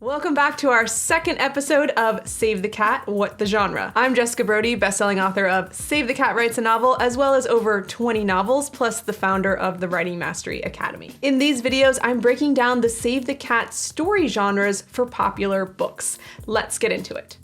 Welcome back to our second episode of Save the Cat, What the Genre. I'm Jessica Brody, bestselling author of Save the Cat Writes a Novel, as well as over 20 novels, plus the founder of the Writing Mastery Academy. In these videos, I'm breaking down the Save the Cat story genres for popular books. Let's get into it.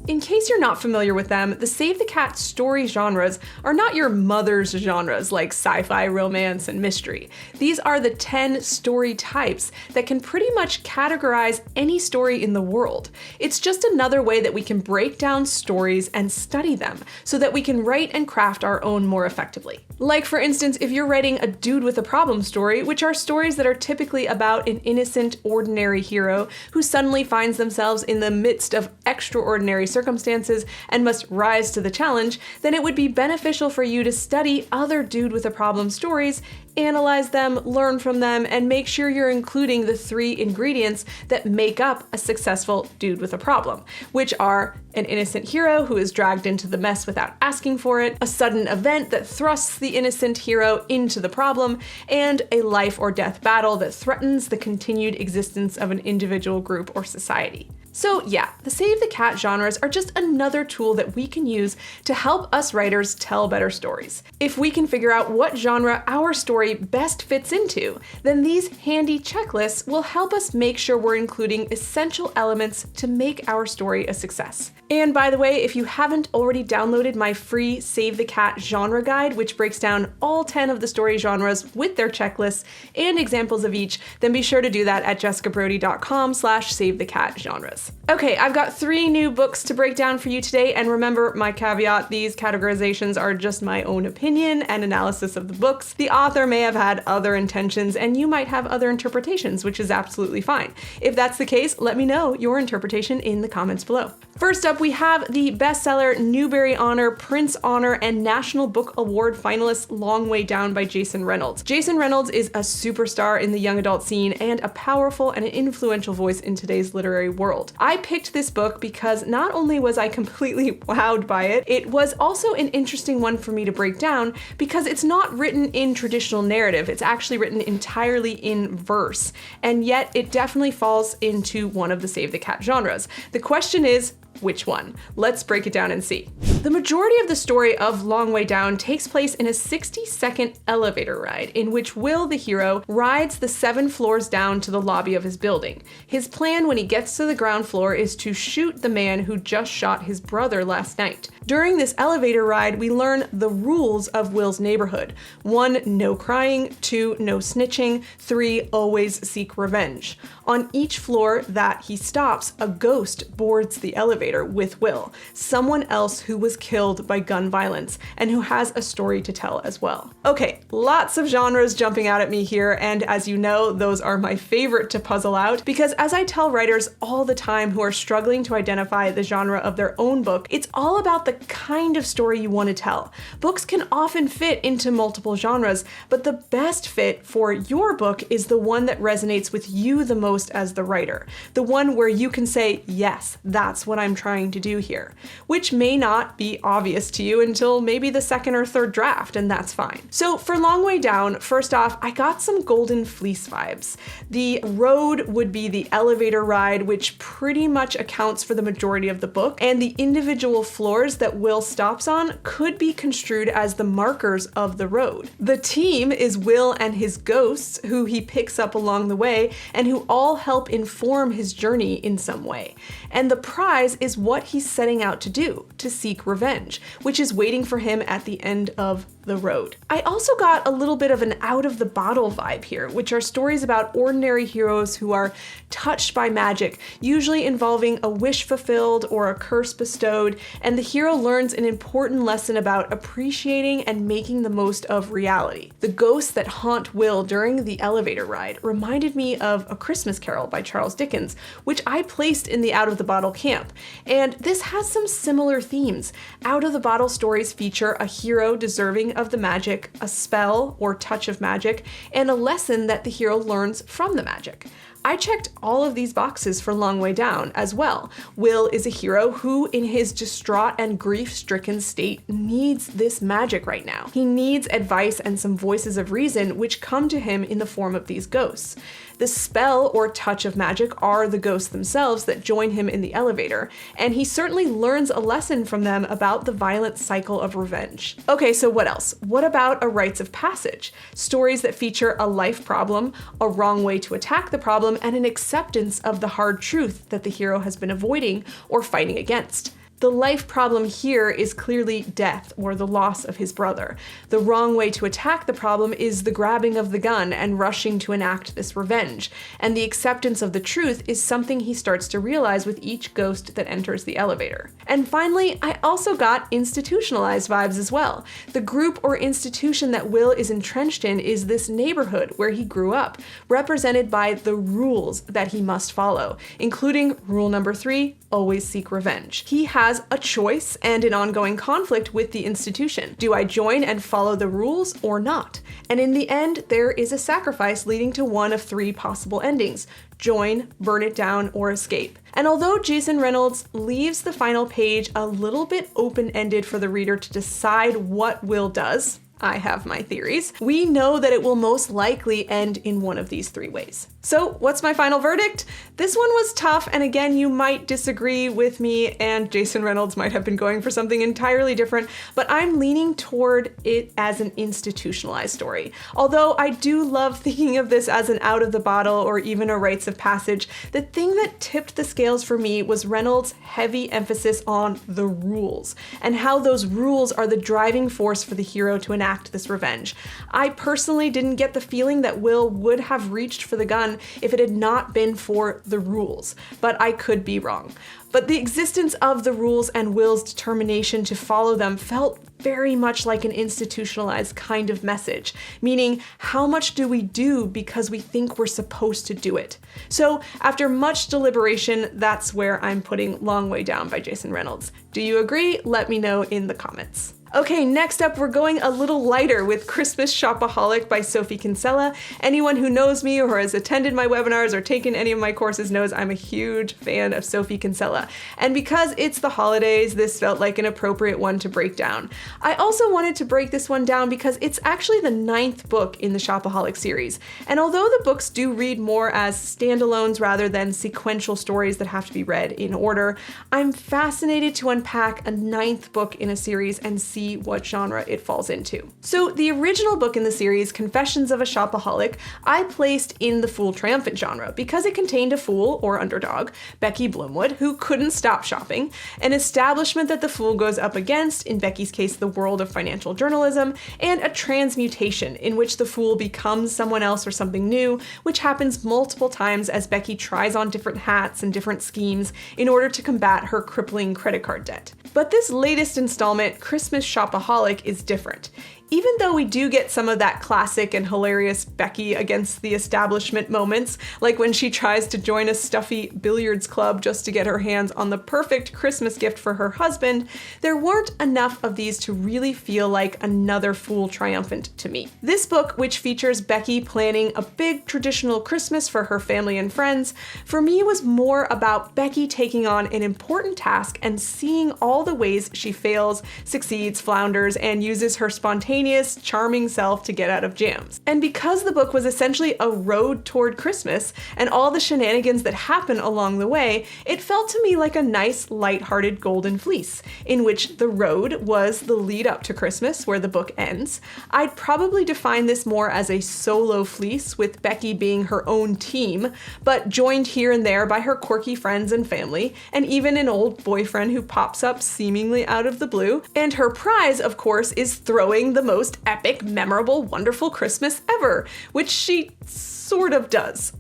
In case you're not familiar with them, the Save the Cat story genres are not your mother's genres like sci-fi, romance, and mystery. These are the 10 story types that can pretty much categorize any story in the world. It's just another way that we can break down stories and study them so that we can write and craft our own more effectively. Like for instance, if you're writing a dude with a problem story, which are stories that are typically about an innocent, ordinary hero who suddenly finds themselves in the midst of extraordinary circumstances and must rise to the challenge, then it would be beneficial for you to study other dude with a problem stories, analyze them, learn from them, and make sure you're including the 3 ingredients that make up a successful dude with a problem, which are an innocent hero who is dragged into the mess without asking for it, a sudden event that thrusts the innocent hero into the problem, and a life or death battle that threatens the continued existence of an individual, group, or society. So yeah, the Save the Cat genres are just another tool that we can use to help us writers tell better stories. If we can figure out what genre our story best fits into, then these handy checklists will help us make sure we're including essential elements to make our story a success. And by the way, if you haven't already downloaded my free Save the Cat genre guide, which breaks down all 10 of the story genres with their checklists and examples of each, then be sure to do that at jessicabrody.com/savethecatgenres. Okay, I've got 3 new books to break down for you today, and remember my caveat, these categorizations are just my own opinion and analysis of the books. The author may have had other intentions, and you might have other interpretations, which is absolutely fine. If that's the case, let me know your interpretation in the comments below. First up, we have the bestseller Newbery Honor, Prince Honor, and National Book Award finalist Long Way Down by Jason Reynolds. Jason Reynolds is a superstar in the young adult scene and a powerful and influential voice in today's literary world. I picked this book because not only was I completely wowed by it, it was also an interesting one for me to break down because it's not written in traditional narrative, it's actually written entirely in verse, and yet it definitely falls into one of the Save the Cat genres. The question is, which one? Let's break it down and see. The majority of the story of Long Way Down takes place in a 60-second elevator ride in which Will, the hero, rides the 7 floors down to the lobby of his building. His plan when he gets to the ground floor is to shoot the man who just shot his brother last night. During this elevator ride, we learn the rules of Will's neighborhood. 1, no crying. 2, no snitching. 3, always seek revenge. On each floor that he stops, a ghost boards the elevator with Will, someone else who was killed by gun violence and who has a story to tell as well. Okay, lots of genres jumping out at me here, and as you know, those are my favorite to puzzle out because as I tell writers all the time who are struggling to identify the genre of their own book, it's all about the kind of story you want to tell. Books can often fit into multiple genres, but the best fit for your book is the one that resonates with you the most as the writer. The one where you can say, yes, that's what I'm trying to do here, which may not be obvious to you until maybe the 2nd or 3rd draft, and that's fine. So for Long Way Down, first off, I got some Golden Fleece vibes. The road would be the elevator ride, which pretty much accounts for the majority of the book, and the individual floors that Will stops on could be construed as the markers of the road. The team is Will and his ghosts, who he picks up along the way, and who all help inform his journey in some way. And the prize is what he's setting out to do, to seek revenge, which is waiting for him at the end of the road. I also got a little bit of an out of the bottle vibe here, which are stories about ordinary heroes who are touched by magic, usually involving a wish fulfilled or a curse bestowed, and the hero learns an important lesson about appreciating and making the most of reality. The ghosts that haunt Will during the elevator ride reminded me of A Christmas Carol by Charles Dickens, which I placed in the out of the bottle camp. And this has some similar themes. Out of the bottle stories feature a hero deserving of the magic, a spell or touch of magic, and a lesson that the hero learns from the magic. I checked all of these boxes for Long Way Down as well. Will is a hero who, in his distraught and grief-stricken state, needs this magic right now. He needs advice and some voices of reason which come to him in the form of these ghosts. The spell or touch of magic are the ghosts themselves that join him in the elevator, and he certainly learns a lesson from them about the violent cycle of revenge. Okay, so what else? What about a rites of passage? Stories that feature a life problem, a wrong way to attack the problem, and an acceptance of the hard truth that the hero has been avoiding or fighting against. The life problem here is clearly death or the loss of his brother. The wrong way to attack the problem is the grabbing of the gun and rushing to enact this revenge. And the acceptance of the truth is something he starts to realize with each ghost that enters the elevator. And finally, I also got institutionalized vibes as well. The group or institution that Will is entrenched in is this neighborhood where he grew up, represented by the rules that he must follow, including rule number 3, always seek revenge. He has a choice and an ongoing conflict with the institution. Do I join and follow the rules or not? And in the end, there is a sacrifice leading to one of 3 possible endings: join, burn it down, or escape. And although Jason Reynolds leaves the final page a little bit open-ended for the reader to decide what Will does, I have my theories, we know that it will most likely end in one of these 3 ways. So what's my final verdict? This one was tough, and again, you might disagree with me, and Jason Reynolds might have been going for something entirely different, but I'm leaning toward it as an institutionalized story. Although I do love thinking of this as an out of the bottle or even a rites of passage, the thing that tipped the scales for me was Reynolds' heavy emphasis on the rules, and how those rules are the driving force for the hero to enact this revenge. I personally didn't get the feeling that Will would have reached for the gun if it had not been for the rules, but I could be wrong. But the existence of the rules and Will's determination to follow them felt very much like an institutionalized kind of message, meaning how much do we do because we think we're supposed to do it? So after much deliberation, that's where I'm putting Long Way Down by Jason Reynolds. Do you agree? Let me know in the comments. Okay, next up, we're going a little lighter with Christmas Shopaholic by Sophie Kinsella. Anyone who knows me or has attended my webinars or taken any of my courses knows I'm a huge fan of Sophie Kinsella. And because it's the holidays, this felt like an appropriate one to break down. I also wanted to break this one down because it's actually the 9th book in the Shopaholic series. And although the books do read more as standalones rather than sequential stories that have to be read in order, I'm fascinated to unpack a 9th book in a series and see what genre it falls into. So the original book in the series, Confessions of a Shopaholic, I placed in the Fool Triumphant genre because it contained a fool, or underdog, Becky Bloomwood, who couldn't stop shopping, an establishment that the fool goes up against, in Becky's case the world of financial journalism, and a transmutation in which the fool becomes someone else or something new, which happens multiple times as Becky tries on different hats and different schemes in order to combat her crippling credit card debt. But this latest installment, Christmas Shopaholic, is different. Even though we do get some of that classic and hilarious Becky against the establishment moments, like when she tries to join a stuffy billiards club just to get her hands on the perfect Christmas gift for her husband, there weren't enough of these to really feel like another Fool Triumphant to me. This book, which features Becky planning a big traditional Christmas for her family and friends, for me was more about Becky taking on an important task and seeing all the ways she fails, succeeds, flounders, and uses her spontaneous, charming self to get out of jams. And because the book was essentially a road toward Christmas and all the shenanigans that happen along the way, it felt to me like a nice, lighthearted golden fleece, in which the road was the lead up to Christmas, where the book ends. I'd probably define this more as a solo fleece, with Becky being her own team, but joined here and there by her quirky friends and family, and even an old boyfriend who pops up seemingly out of the blue. And her prize, of course, is throwing the most epic, memorable, wonderful Christmas ever, which she sort of does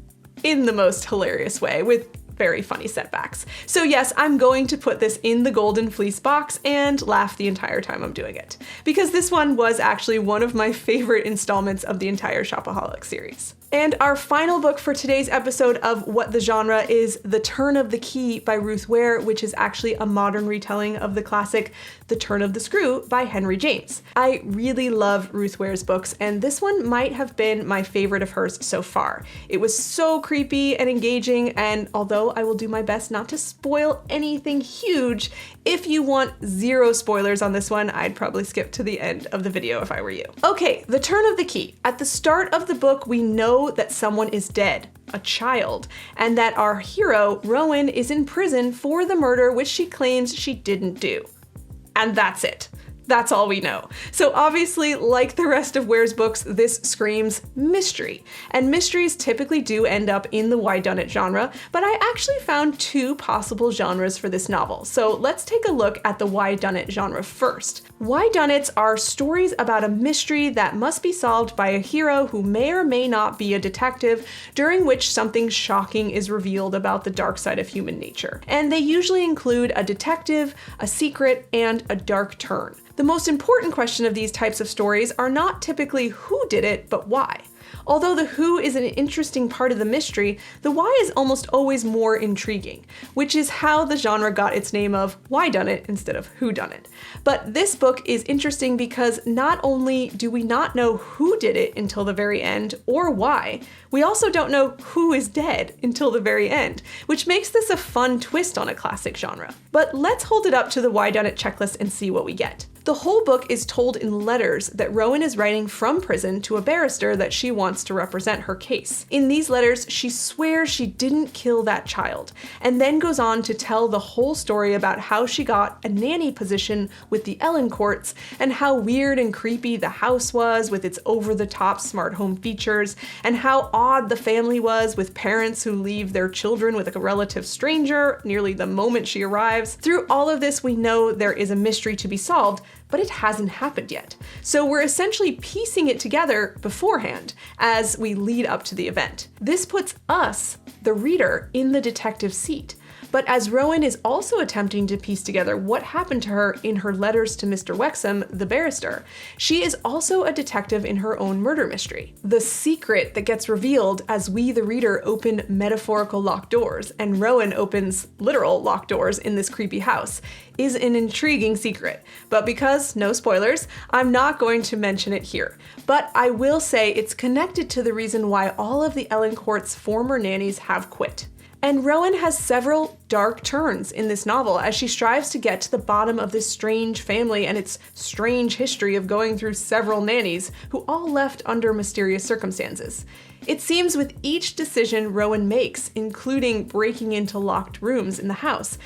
in the most hilarious way, with very funny setbacks. So yes, I'm going to put this in the Golden Fleece box and laugh the entire time I'm doing it, because this one was actually one of my favorite installments of the entire Shopaholic series. And our final book for today's episode of What the Genre is The Turn of the Key by Ruth Ware, which is actually a modern retelling of the classic The Turn of the Screw by Henry James. I really love Ruth Ware's books, and this one might have been my favorite of hers so far. It was so creepy and engaging, and although I will do my best not to spoil anything huge, if you want zero spoilers on this one, I'd probably skip to the end of the video if I were you. Okay, The Turn of the Key. At the start of the book, we know that someone is dead, a child, and that our hero, Rowan, is in prison for the murder which she claims she didn't do. And that's it. That's all we know. So obviously, like the rest of Ware's books, this screams mystery. And mysteries typically do end up in the whodunit genre, but I actually found two possible genres for this novel. So let's take a look at the whodunit genre first. Whodunits are stories about a mystery that must be solved by a hero who may or may not be a detective, during which something shocking is revealed about the dark side of human nature. And they usually include a detective, a secret, and a dark turn. The most important question of these types of stories are not typically who did it, but why. Although the who is an interesting part of the mystery, the why is almost always more intriguing, which is how the genre got its name of whodunit instead of whodunit. But this book is interesting because not only do we not know who did it until the very end, or why, we also don't know who is dead until the very end, which makes this a fun twist on a classic genre. But let's hold it up to the whodunit checklist and see what we get. The whole book is told in letters that Rowan is writing from prison to a barrister that she wants to represent her case. In these letters, she swears she didn't kill that child, and then goes on to tell the whole story about how she got a nanny position with the Ellen Courts, and how weird and creepy the house was with its over-the-top smart home features, and how odd the family was with parents who leave their children with a relative stranger nearly the moment she arrives. Through all of this, we know there is a mystery to be solved, but it hasn't happened yet. So we're essentially piecing it together beforehand as we lead up to the event. This puts us, the reader, in the detective seat. But as Rowan is also attempting to piece together what happened to her in her letters to Mr. Wexham, the barrister, she is also a detective in her own murder mystery. The secret that gets revealed as we, the reader, open metaphorical locked doors, and Rowan opens literal locked doors in this creepy house, is an intriguing secret. But because, no spoilers, I'm not going to mention it here. But I will say it's connected to the reason why all of the Ellen Court's former nannies have quit. And Rowan has several dark turns in this novel as she strives to get to the bottom of this strange family and its strange history of going through several nannies who all left under mysterious circumstances. It seems with each decision Rowan makes, including breaking into locked rooms in the house,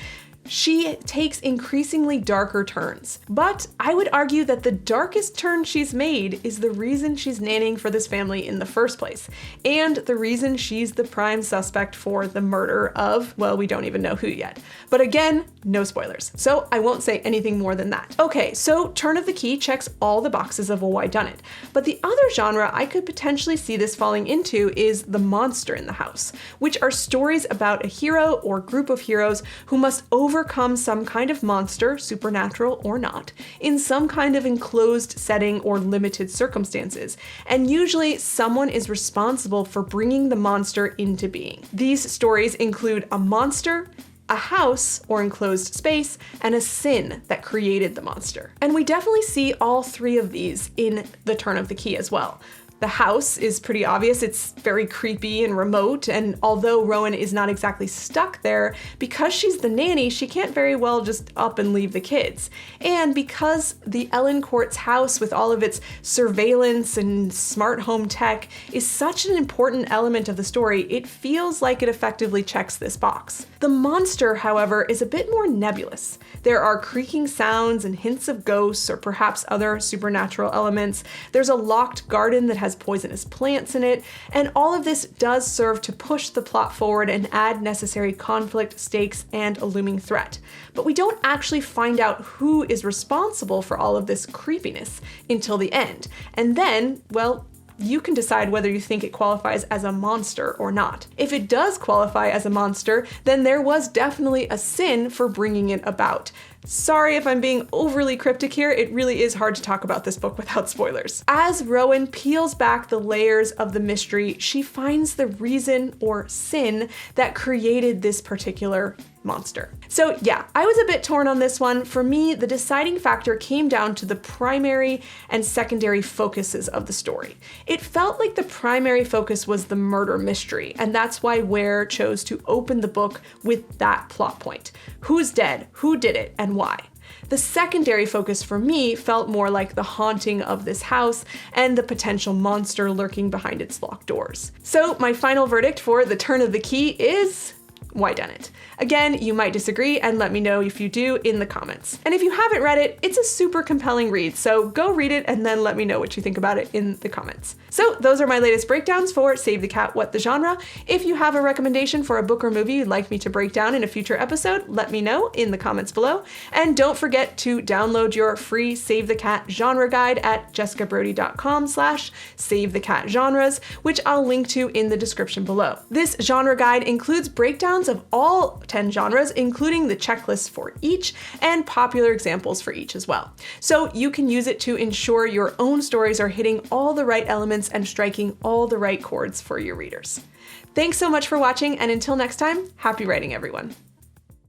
she takes increasingly darker turns. But I would argue that the darkest turn she's made is the reason she's nannying for this family in the first place, and the reason she's the prime suspect for the murder of, well, we don't even know who yet. But again, no spoilers, so I won't say anything more than that. Okay, so Turn of the Key checks all the boxes of a whodunit, but the other genre I could potentially see this falling into is the monster in the house, which are stories about a hero or group of heroes who must overcome some kind of monster, supernatural or not, in some kind of enclosed setting or limited circumstances, and usually someone is responsible for bringing the monster into being. These stories include a monster, a house or enclosed space, and a sin that created the monster. And we definitely see all three of these in The Turn of the Key as well. The house is pretty obvious. It's very creepy and remote, and although Rowan is not exactly stuck there, because she's the nanny, she can't very well just up and leave the kids. And because the Ellen Court's house with all of its surveillance and smart home tech is such an important element of the story, it feels like it effectively checks this box. The monster, however, is a bit more nebulous. There are creaking sounds and hints of ghosts or perhaps other supernatural elements. There's a locked garden that has poisonous plants in it, and all of this does serve to push the plot forward and add necessary conflict, stakes, and a looming threat. But we don't actually find out who is responsible for all of this creepiness until the end. And then, well, you can decide whether you think it qualifies as a monster or not. If it does qualify as a monster, then there was definitely a sin for bringing it about. Sorry if I'm being overly cryptic here, it really is hard to talk about this book without spoilers. As Rowan peels back the layers of the mystery, she finds the reason or sin that created this particular monster. So yeah, I was a bit torn on this one. For me, the deciding factor came down to the primary and secondary focuses of the story. It felt like the primary focus was the murder mystery, and that's why Ware chose to open the book with that plot point. Who's dead? Who did it? And why? The secondary focus for me felt more like the haunting of this house and the potential monster lurking behind its locked doors. So my final verdict for The Turn of the Key is why done it? Again, you might disagree, and let me know if you do in the comments. And if you haven't read it, it's a super compelling read, so go read it and then let me know what you think about it in the comments. So those are my latest breakdowns for Save the Cat, What the Genre. If you have a recommendation for a book or movie you'd like me to break down in a future episode, let me know in the comments below. And don't forget to download your free Save the Cat genre guide at jessicabrody.com/SaveTheCatGenres, which I'll link to in the description below. This genre guide includes breakdowns of all 10 genres, including the checklists for each and popular examples for each as well. So you can use it to ensure your own stories are hitting all the right elements and striking all the right chords for your readers. Thanks so much for watching, and until next time, happy writing, everyone.